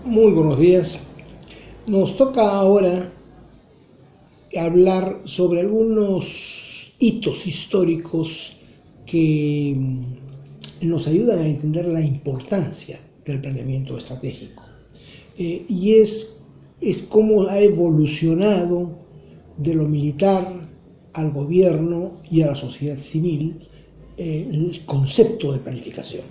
Muy buenos días. Nos toca ahora hablar sobre algunos hitos históricos que nos ayudan a entender la importancia del planeamiento estratégico. Y es cómo ha evolucionado de lo militar al gobierno y a la sociedad civil el concepto de planificación.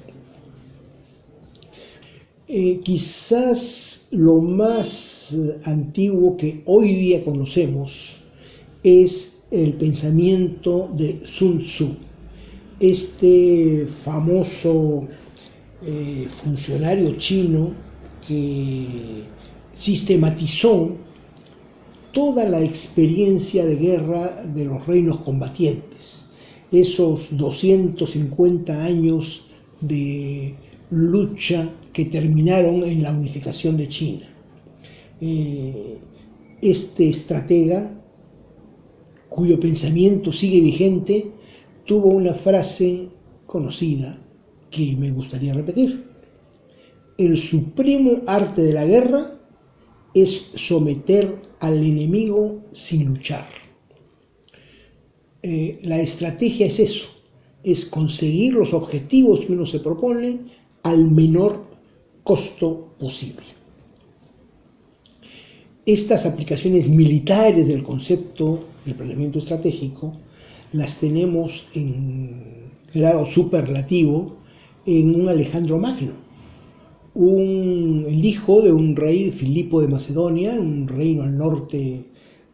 Quizás lo más antiguo que hoy día conocemos es el pensamiento de Sun Tzu, este famoso funcionario chino que sistematizó toda la experiencia de guerra de los reinos combatientes, esos 250 años de lucha que terminaron en la unificación de China. Este estratega, cuyo pensamiento sigue vigente, tuvo una frase conocida que me gustaría repetir: el supremo arte de la guerra es someter al enemigo sin luchar. La estrategia es eso, es conseguir los objetivos que uno se propone al menor costo posible. Estas aplicaciones militares del concepto del planeamiento estratégico las tenemos en grado superlativo en un Alejandro Magno, el hijo de un rey, Filipo de Macedonia, un reino al norte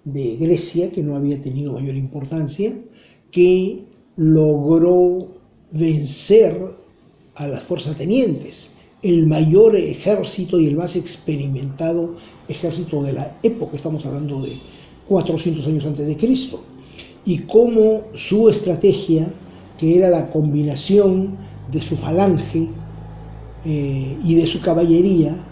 de Grecia que no había tenido mayor importancia, que logró vencer a las fuerzas atenienses, el mayor ejército y el más experimentado ejército de la época. Estamos hablando de 400 años antes de Cristo, y cómo su estrategia, que era la combinación de su falange y de su caballería,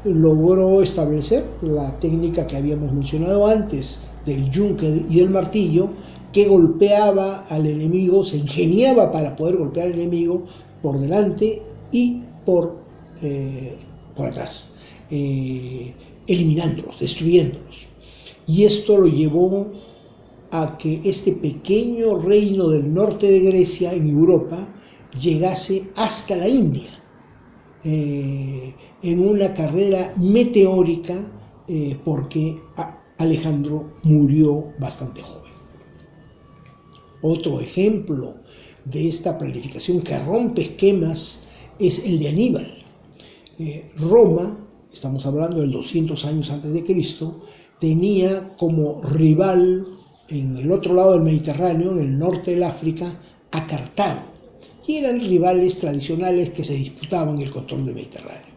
logró establecer la técnica que habíamos mencionado antes del yunque y del martillo, que golpeaba al enemigo, se ingeniaba para poder golpear al enemigo por delante y por atrás, eliminándolos, destruyéndolos. Y esto lo llevó a que este pequeño reino del norte de Grecia, en Europa, llegase hasta la India, en una carrera meteórica, porque Alejandro murió bastante joven. Otro ejemplo de esta planificación que rompe esquemas es el de Aníbal. Roma, estamos hablando del 200 años antes de Cristo, tenía como rival en el otro lado del Mediterráneo, en el norte del África, a Cartago, y eran rivales tradicionales que se disputaban el control del Mediterráneo.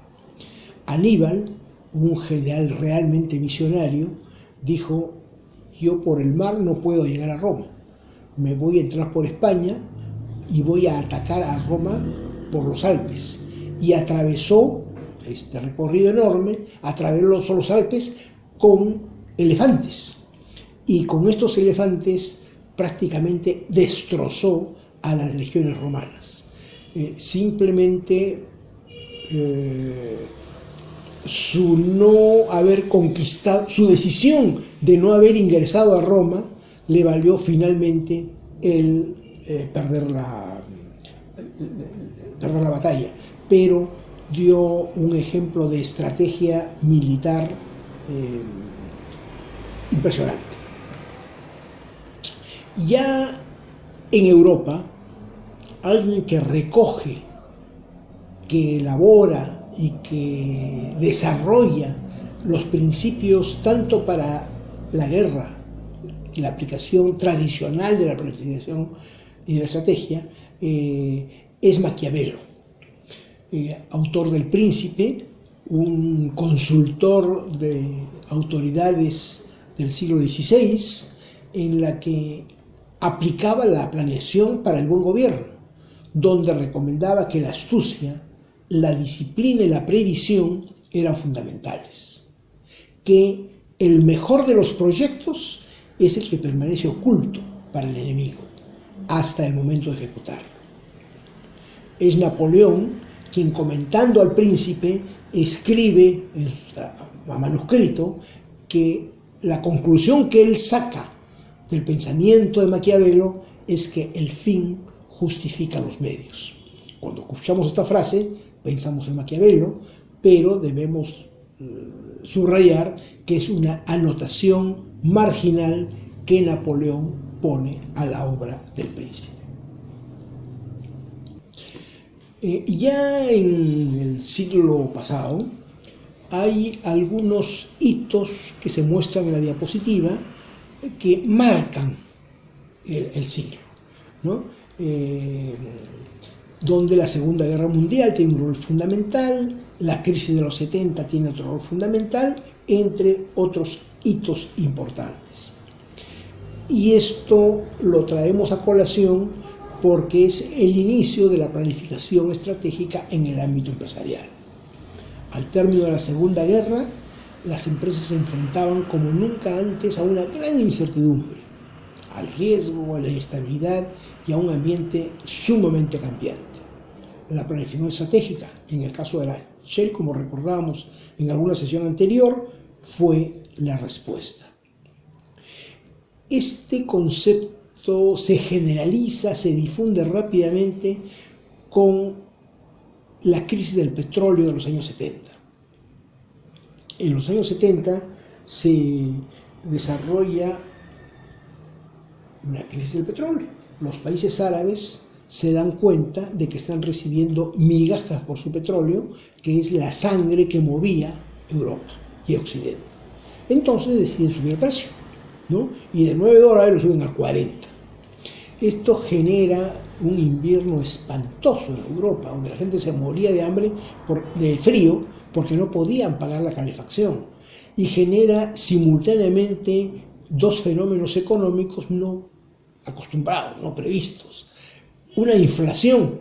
Aníbal, un general realmente visionario, dijo: yo por el mar no puedo llegar a Roma, me voy a entrar por España y voy a atacar a Roma por los Alpes. Y atravesó este recorrido enorme, atravesó los Alpes con elefantes, y con estos elefantes prácticamente destrozó a las legiones romanas. Simplemente su no haber conquistado, su decisión de no haber ingresado a Roma, le valió finalmente el perder la batalla, pero dio un ejemplo de estrategia militar impresionante. Ya en Europa, alguien que recoge, que elabora y que desarrolla los principios tanto para la guerra y la aplicación tradicional de la planificación y de la estrategia, es Maquiavelo, autor del Príncipe, un consultor de autoridades del siglo XVI, en la que aplicaba la planeación para el buen gobierno, donde recomendaba que la astucia, la disciplina y la previsión eran fundamentales, que el mejor de los proyectos es el que permanece oculto para el enemigo hasta el momento de ejecutarlo. Es Napoleón quien, comentando al príncipe, escribe a manuscrito que la conclusión que él saca del pensamiento de Maquiavelo es que el fin justifica los medios. Cuando escuchamos esta frase, pensamos en Maquiavelo, pero debemos subrayar que es una anotación marginal que Napoleón pone a la obra del príncipe. Ya en el siglo pasado hay algunos hitos que se muestran en la diapositiva que marcan el siglo, ¿no? Donde la Segunda Guerra Mundial tiene un rol fundamental, la crisis de los 70 tiene otro rol fundamental, entre otros hitos importantes. Y esto lo traemos a colación porque es el inicio de la planificación estratégica en el ámbito empresarial. Al término de la Segunda Guerra, las empresas se enfrentaban como nunca antes a una gran incertidumbre, al riesgo, a la inestabilidad y a un ambiente sumamente cambiante. La planificación estratégica, en el caso de la Shell, como recordábamos en alguna sesión anterior, fue la respuesta. Este concepto se generaliza, se difunde rápidamente con la crisis del petróleo de los años 70. En los años 70 se desarrolla una crisis del petróleo. Los países árabes se dan cuenta de que están recibiendo migajas por su petróleo, que es la sangre que movía Europa y Occidente. Entonces deciden subir el precio, ¿no? Y de $9 lo suben a 40. Esto genera un invierno espantoso en Europa, donde la gente se moría de hambre, de frío, porque no podían pagar la calefacción. Y genera simultáneamente dos fenómenos económicos no acostumbrados, no previstos. Una inflación,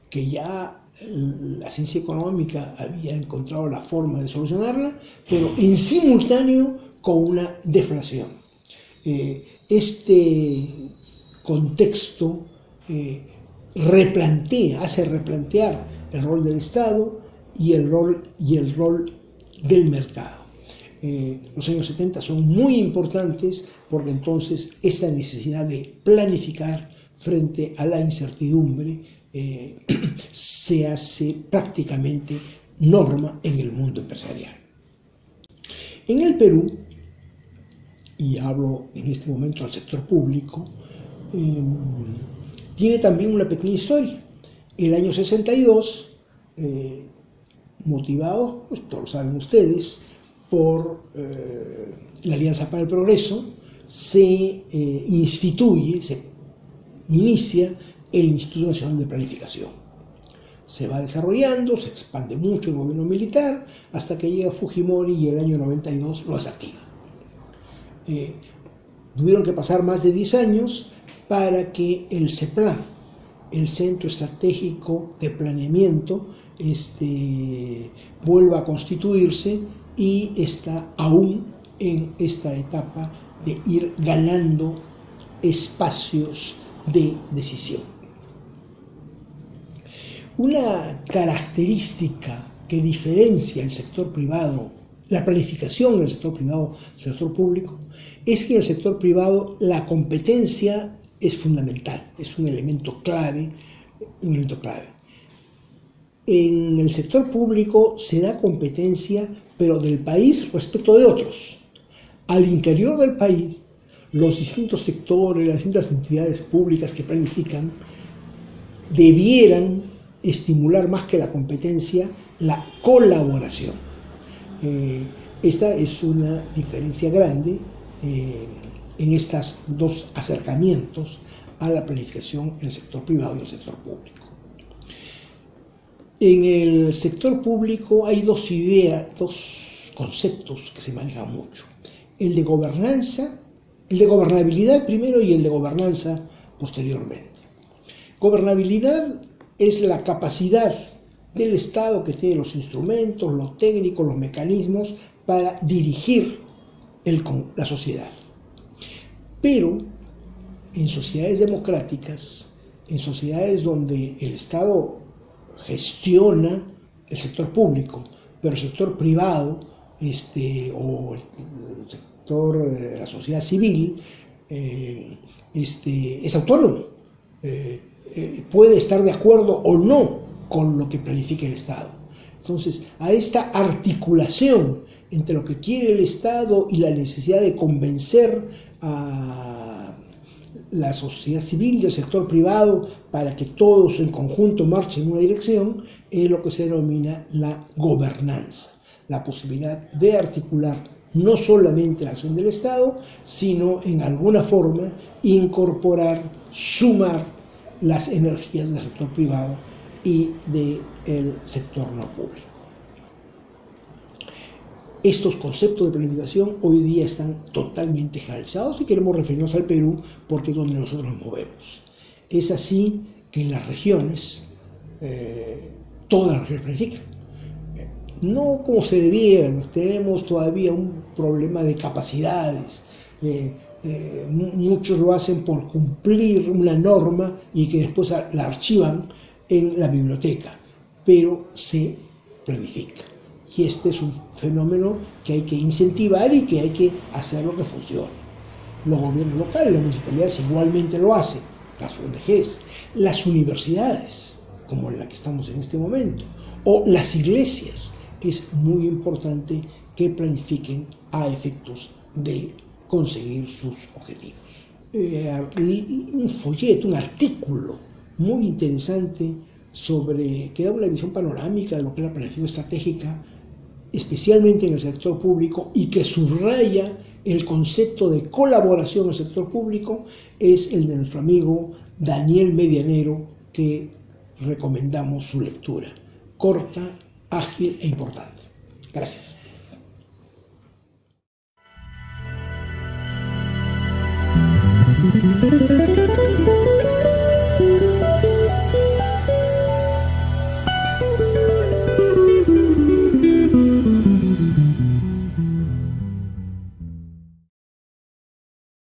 que ya la ciencia económica había encontrado la forma de solucionarla, pero en simultáneo con una deflación. Este contexto hace replantear el rol del Estado y el rol del mercado. Los años 70 son muy importantes porque entonces esta necesidad de planificar frente a la incertidumbre se hace prácticamente norma en el mundo empresarial. En el Perú, y hablo en este momento al sector público, tiene también una pequeña historia. El año 62, motivado, pues todos lo saben ustedes, por la Alianza para el Progreso, se inicia el Instituto Nacional de Planificación. Se va desarrollando, se expande mucho el gobierno militar, hasta que llega Fujimori y el año 92 lo desactiva. Tuvieron que pasar más de 10 años para que el CEPLAN, el Centro Estratégico de Planeamiento, vuelva a constituirse y está aún en esta etapa de ir ganando espacios de decisión. Una característica que diferencia el sector privado, la planificación del sector privado del sector público, es que en el sector privado la competencia es fundamental, es un elemento clave. En el sector público se da competencia, pero del país respecto de otros. Al interior del país, los distintos sectores, las distintas entidades públicas que planifican, debieran estimular más que la competencia, la colaboración. Esta es una diferencia grande en estos dos acercamientos a la planificación en el sector privado y el sector público. En el sector público hay dos conceptos que se manejan mucho: el de gobernanza El de gobernabilidad primero y el de gobernanza posteriormente. Gobernabilidad es la capacidad del Estado que tiene los instrumentos, los técnicos, los mecanismos para dirigir la sociedad. Pero en sociedades democráticas, en sociedades donde el Estado gestiona el sector público, pero el sector privado o el sector de la sociedad civil es autónomo, puede estar de acuerdo o no con lo que planifica el Estado. Entonces, a esta articulación entre lo que quiere el Estado y la necesidad de convencer a la sociedad civil y el sector privado para que todos en conjunto marchen en una dirección, es lo que se denomina la gobernanza, la posibilidad de articular no solamente la acción del Estado, sino en alguna forma incorporar, sumar las energías del sector privado y del sector no público. Estos conceptos de planificación hoy día están totalmente generalizados y queremos referirnos al Perú porque es donde nosotros nos movemos. Es así que en las regiones, todas las regiones planifican. No como se debieran, tenemos todavía un problema de capacidades. Muchos lo hacen por cumplir una norma y que después la archivan en la biblioteca, pero se planifica. Y este es un fenómeno que hay que incentivar y que hay que hacerlo que funcione. Los gobiernos locales, las municipalidades igualmente lo hacen, las ONGs, las universidades, como en la que estamos en este momento, o las iglesias. Es muy importante que planifiquen a efectos de conseguir sus objetivos. Un folleto, un artículo muy interesante que da una visión panorámica de lo que es la planificación estratégica, especialmente en el sector público, y que subraya el concepto de colaboración en el sector público, es el de nuestro amigo Daniel Medianero, que recomendamos su lectura. Corta, ágil e importante. Gracias.